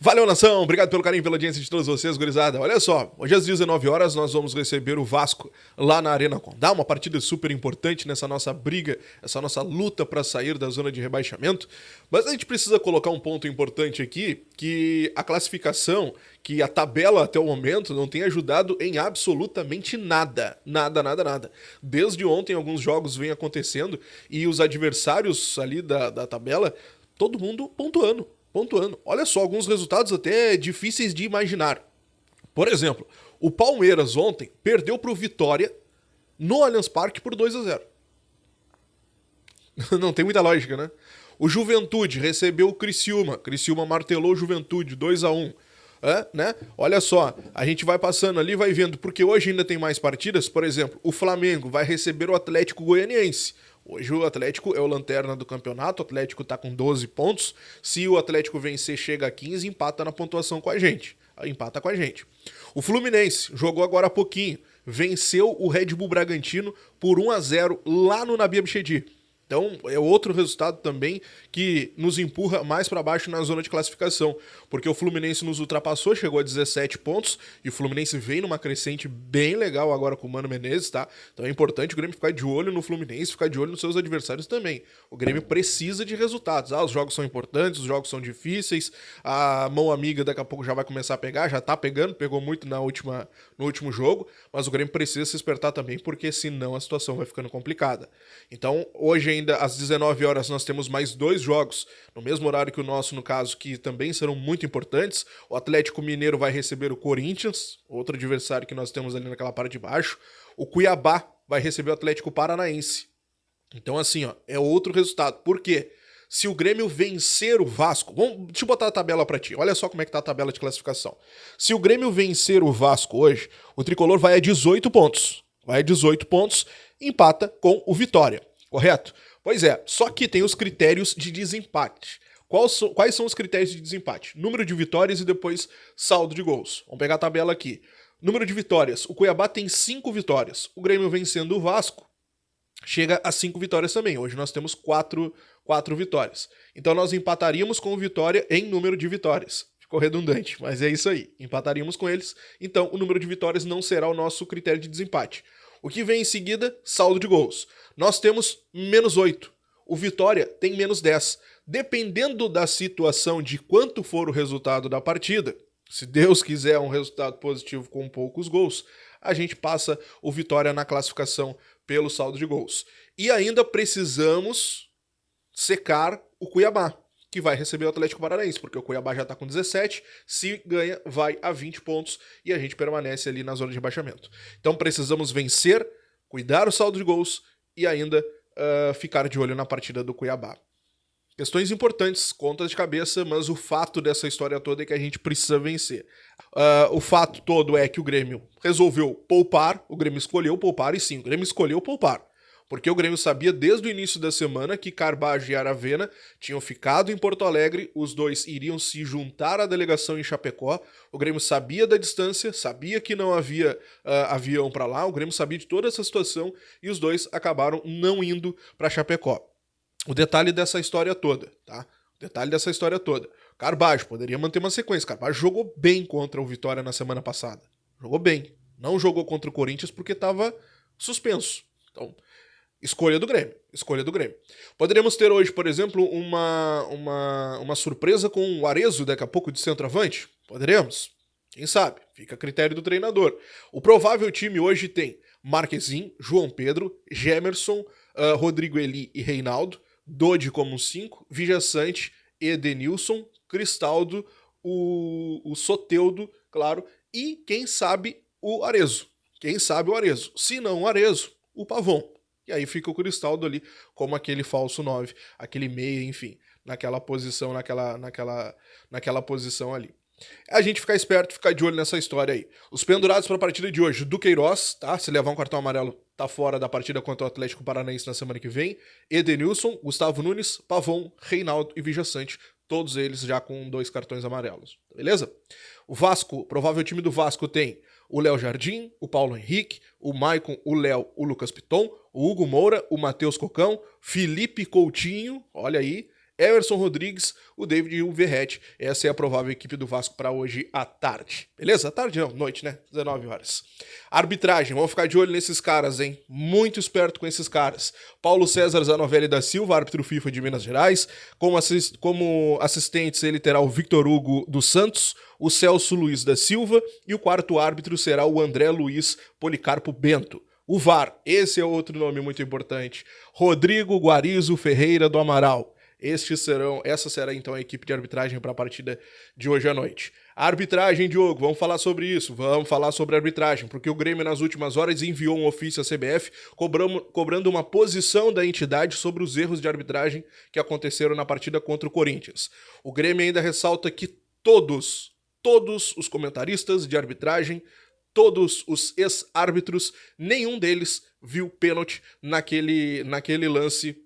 Valeu, nação! Obrigado pelo carinho e pela audiência de todos vocês, gurizada. Olha só, hoje às 19 horas nós vamos receber o Vasco lá na Arena Condá, uma partida super importante nessa nossa briga, essa nossa luta para sair da zona de rebaixamento. Mas a gente precisa colocar um ponto importante aqui, que a classificação, que a tabela até o momento não tem ajudado em absolutamente nada. Nada. Desde ontem alguns jogos vêm acontecendo e os adversários ali da tabela, todo mundo pontuando. Olha só, alguns resultados até difíceis de imaginar. Por exemplo, o Palmeiras ontem perdeu para o Vitória no Allianz Parque por 2-0. Não tem muita lógica, né? O Juventude recebeu o Criciúma. Criciúma martelou o Juventude 2-1. Né? Olha só, a gente vai passando ali, vai vendo, porque hoje ainda tem mais partidas. Por exemplo, o Flamengo vai receber o Atlético Goianiense. Hoje o Atlético é o lanterna do campeonato, o Atlético tá com 12 pontos. Se o Atlético vencer, chega a 15, empata na pontuação com a gente. Empata com a gente. O Fluminense jogou agora há pouquinho, venceu o Red Bull Bragantino por 1-0 lá no Nabi Abichedi. Então, é outro resultado também que nos empurra mais para baixo na zona de classificação, porque o Fluminense nos ultrapassou, chegou a 17 pontos, e o Fluminense vem numa crescente bem legal agora com o Mano Menezes, tá? Então é importante o Grêmio ficar de olho no Fluminense, ficar de olho nos seus adversários também. O Grêmio precisa de resultados. Os jogos são importantes, os jogos são difíceis, a mão amiga daqui a pouco já vai começar a pegar, já tá pegando, pegou muito no último jogo, mas o Grêmio precisa se espertar também, porque senão a situação vai ficando complicada. Então, hoje ainda às 19 horas nós temos mais 2 jogos, no mesmo horário que o nosso, no caso, que também serão muito importantes. O Atlético Mineiro vai receber o Corinthians, outro adversário que nós temos ali naquela parte de baixo. O Cuiabá vai receber o Atlético Paranaense. Então assim, ó, é outro resultado. Por quê? Se o Grêmio vencer o Vasco... deixa eu botar a tabela pra ti. Olha só como é que tá a tabela de classificação. Se o Grêmio vencer o Vasco hoje, o Tricolor vai a 18 pontos. Vai a 18 pontos, empata com o Vitória. Correto? Pois é, só que tem os critérios de desempate. Quais são os critérios de desempate? Número de vitórias e depois saldo de gols. Vamos pegar a tabela aqui. Número de vitórias. O Cuiabá tem 5 vitórias. O Grêmio vencendo o Vasco chega a 5 vitórias também. Hoje nós temos 4 vitórias. Então nós empataríamos com o Vitória em número de vitórias. Ficou redundante, mas é isso aí. Empataríamos com eles. Então o número de vitórias não será o nosso critério de desempate. O que vem em seguida, saldo de gols. Nós temos menos 8. O Vitória tem menos 10. Dependendo da situação de quanto for o resultado da partida, se Deus quiser um resultado positivo com poucos gols, a gente passa o Vitória na classificação pelo saldo de gols. E ainda precisamos secar o Cuiabá, que vai receber o Atlético Paranaense, porque o Cuiabá já está com 17, se ganha, vai a 20 pontos e a gente permanece ali na zona de rebaixamento. Então precisamos vencer, cuidar o saldo de gols e ainda ficar de olho na partida do Cuiabá. Questões importantes, contas de cabeça, mas o fato dessa história toda é que a gente precisa vencer. O fato todo é que o Grêmio resolveu poupar, o Grêmio escolheu poupar, e sim, o Grêmio escolheu poupar. Porque o Grêmio sabia desde o início da semana que Carbajo e Aravena tinham ficado em Porto Alegre, os dois iriam se juntar à delegação em Chapecó. O Grêmio sabia da distância, sabia que não havia avião para lá, o Grêmio sabia de toda essa situação e os dois acabaram não indo para Chapecó. O detalhe dessa história toda, tá? Carbajo poderia manter uma sequência. Carbajo jogou bem contra o Vitória na semana passada. Jogou bem. Não jogou contra o Corinthians porque estava suspenso. Então, escolha do Grêmio. Poderíamos ter hoje, por exemplo, uma surpresa com o Arezzo daqui a pouco de centroavante? Poderíamos. Quem sabe? Fica a critério do treinador. O provável time hoje tem Marquezin, João Pedro, Gemerson, Rodrigo Eli e Reinaldo, Dodi como 5, Vijaçante, Edenilson, Cristaldo, o Soteldo, claro, e quem sabe o Arezzo. Se não o Arezzo, o Pavon. E aí fica o Cristaldo ali como aquele falso 9, aquele meia, enfim, naquela posição ali. A gente ficar esperto, ficar de olho nessa história aí. Os pendurados para a partida de hoje, Duqueiroz, tá? Se levar um cartão amarelo, tá fora da partida contra o Atlético Paranaense na semana que vem. Edenilson, Gustavo Nunes, Pavon, Reinaldo e Vijaçante, todos eles já com 2 cartões amarelos, beleza? O Vasco, provável time do Vasco tem o Léo Jardim, o Paulo Henrique, o Maicon, o Léo, o Lucas Piton, o Hugo Moura, o Matheus Cocão, Felipe Coutinho, olha aí, Emerson Rodrigues, o David e o Verratti. Essa é a provável equipe do Vasco para hoje à tarde. Beleza? Tarde não, noite, né? 19 horas. Arbitragem, vamos ficar de olho nesses caras, hein? Muito esperto com esses caras. Paulo César Zanovelli da Silva, árbitro FIFA de Minas Gerais. Como assistentes ele terá o Victor Hugo dos Santos, o Celso Luiz da Silva e o quarto árbitro será o André Luiz Policarpo Bento. O VAR, esse é outro nome muito importante. Rodrigo Guarizo Ferreira do Amaral. Essa será então a equipe de arbitragem para a partida de hoje à noite. A arbitragem, Diogo, vamos falar sobre isso, vamos falar sobre a arbitragem, porque o Grêmio nas últimas horas enviou um ofício à CBF cobrando uma posição da entidade sobre os erros de arbitragem que aconteceram na partida contra o Corinthians. O Grêmio ainda ressalta que todos os comentaristas de arbitragem, todos os ex-árbitros, nenhum deles viu pênalti naquele lance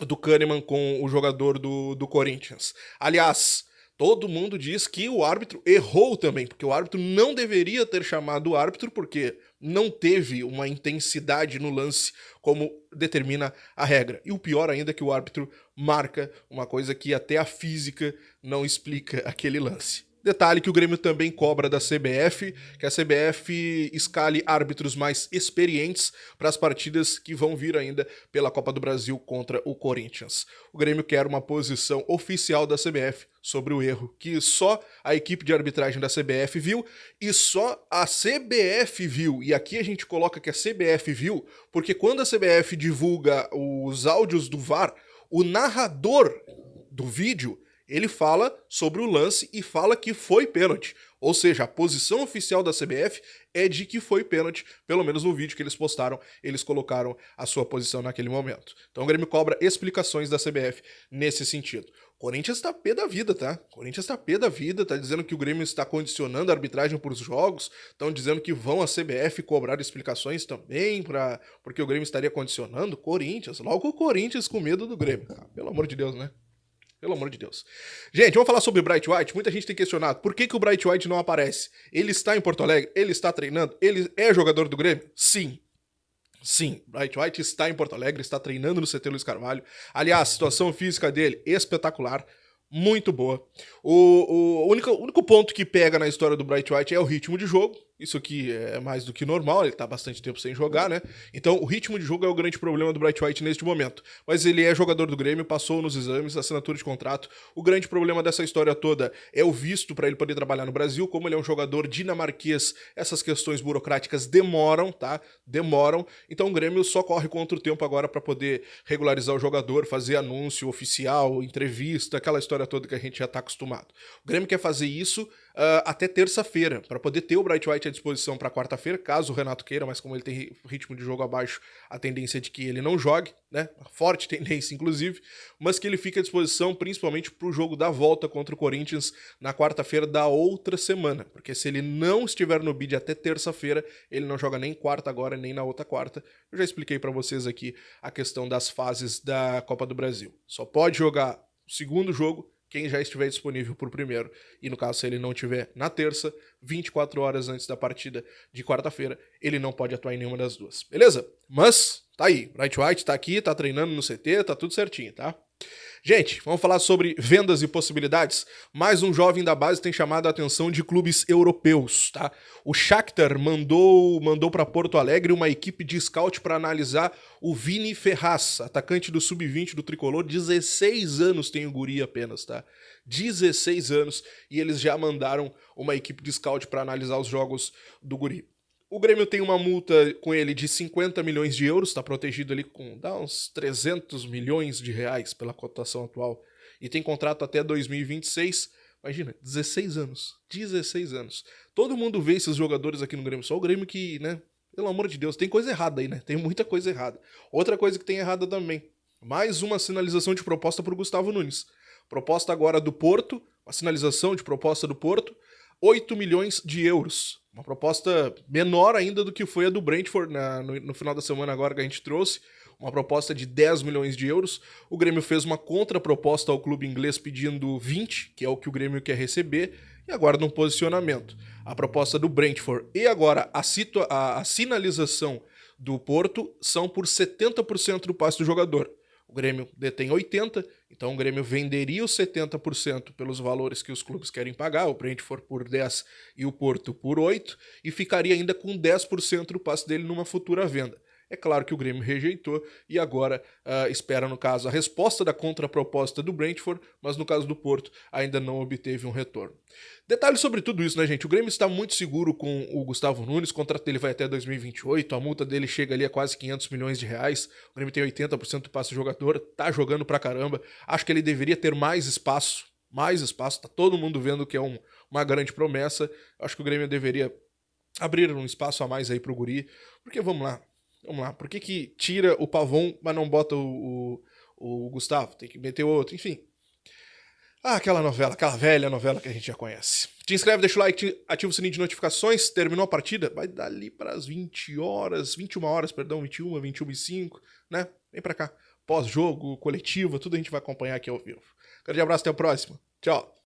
do Kahneman com o jogador do Corinthians. Aliás, todo mundo diz que o árbitro errou também, porque o árbitro não deveria ter chamado o árbitro, porque não teve uma intensidade no lance como determina a regra. E o pior ainda é que o árbitro marca uma coisa que até a física não explica aquele lance. Detalhe que o Grêmio também cobra da CBF, que a CBF escale árbitros mais experientes para as partidas que vão vir ainda pela Copa do Brasil contra o Corinthians. O Grêmio quer uma posição oficial da CBF sobre o erro que só a equipe de arbitragem da CBF viu e só a CBF viu. E aqui a gente coloca que a CBF viu, porque quando a CBF divulga os áudios do VAR, o narrador do vídeo ele fala sobre o lance e fala que foi pênalti. Ou seja, a posição oficial da CBF é de que foi pênalti, pelo menos no vídeo que eles postaram, eles colocaram a sua posição naquele momento. Então o Grêmio cobra explicações da CBF nesse sentido. Corinthians tá pé da vida, tá? Corinthians tá pé da vida, tá dizendo que o Grêmio está condicionando a arbitragem para os jogos, estão dizendo que vão a CBF cobrar explicações também, porque o Grêmio estaria condicionando Corinthians. Logo o Corinthians com medo do Grêmio. Pelo amor de Deus, né? Pelo amor de Deus. Gente, vamos falar sobre o Bright White. Muita gente tem questionado por que o Bright White não aparece. Ele está em Porto Alegre? Ele está treinando? Ele é jogador do Grêmio? Sim. Sim, Bright White está em Porto Alegre, está treinando no CT Luiz Carvalho. Aliás, a situação física dele espetacular, muito boa. O único ponto que pega na história do Bright White é o ritmo de jogo. Isso aqui é mais do que normal, ele tá bastante tempo sem jogar, né? Então o ritmo de jogo é o grande problema do Bright White neste momento. Mas ele é jogador do Grêmio, passou nos exames, assinatura de contrato. O grande problema dessa história toda é o visto para ele poder trabalhar no Brasil. Como ele é um jogador dinamarquês, essas questões burocráticas demoram, tá? Demoram. Então o Grêmio só corre contra o tempo agora para poder regularizar o jogador, fazer anúncio oficial, entrevista, aquela história toda que a gente já tá acostumado. O Grêmio quer fazer isso até terça-feira, para poder ter o Bright White à disposição para quarta-feira, caso o Renato queira, mas como ele tem ritmo de jogo abaixo, a tendência é de que ele não jogue, né? Forte tendência, inclusive, mas que ele fique à disposição principalmente para o jogo da volta contra o Corinthians na quarta-feira da outra semana, porque se ele não estiver no bid até terça-feira, ele não joga nem quarta agora, nem na outra quarta. Eu já expliquei para vocês aqui a questão das fases da Copa do Brasil. Só pode jogar o segundo jogo quem já estiver disponível por primeiro. E no caso, se ele não tiver na terça, 24 horas antes da partida de quarta-feira, ele não pode atuar em nenhuma das duas. Beleza? Mas, tá aí. Bright White tá aqui, tá treinando no CT, tá tudo certinho, tá? Gente, vamos falar sobre vendas e possibilidades. Mais um jovem da base tem chamado a atenção de clubes europeus, tá? O Shakhtar mandou para Porto Alegre uma equipe de scout para analisar o Vini Ferraz, atacante do sub-20 do Tricolor, 16 anos tem o guri apenas, tá? 16 anos e eles já mandaram uma equipe de scout para analisar os jogos do guri. O Grêmio tem uma multa com ele de 50 milhões de euros, está protegido ali com dá uns 300 milhões de reais pela cotação atual, e tem contrato até 2026. Imagina, 16 anos. 16 anos. Todo mundo vê esses jogadores aqui no Grêmio, só o Grêmio que, né, pelo amor de Deus, tem coisa errada aí, né? Tem muita coisa errada. Outra coisa que tem errada também, mais uma sinalização de proposta para o Gustavo Nunes. Proposta agora do Porto, uma sinalização de proposta do Porto, 8 milhões de euros. Uma proposta menor ainda do que foi a do Brentford no final da semana agora que a gente trouxe. Uma proposta de 10 milhões de euros. O Grêmio fez uma contraproposta ao clube inglês pedindo 20, que é o que o Grêmio quer receber, e aguarda um posicionamento. A proposta do Brentford e agora a sinalização do Porto são por 70% do passe do jogador. O Grêmio detém 80%, então o Grêmio venderia os 70% pelos valores que os clubes querem pagar, o Brentford por 10 e o Porto por 8, e ficaria ainda com 10% do passe dele numa futura venda. É claro que o Grêmio rejeitou e agora espera, no caso, a resposta da contraproposta do Brentford, mas no caso do Porto ainda não obteve um retorno. Detalhe sobre tudo isso, né, gente? O Grêmio está muito seguro com o Gustavo Nunes, o contrato dele vai até 2028, a multa dele chega ali a quase 500 milhões de reais, o Grêmio tem 80% do passe do jogador, tá jogando pra caramba, acho que ele deveria ter mais espaço, tá todo mundo vendo que é uma grande promessa, acho que o Grêmio deveria abrir um espaço a mais aí pro guri, porque vamos lá, por que tira o Pavon, mas não bota o Gustavo? Tem que meter outro, enfim. Ah, aquela novela, aquela velha novela que a gente já conhece. Te inscreve, deixa o like, ativa o sininho de notificações. Terminou a partida? Vai dali para as 21 horas, perdão, 21h05, né? Vem pra cá. Pós-jogo, coletiva, tudo a gente vai acompanhar aqui ao vivo. Grande abraço, até o próximo. Tchau.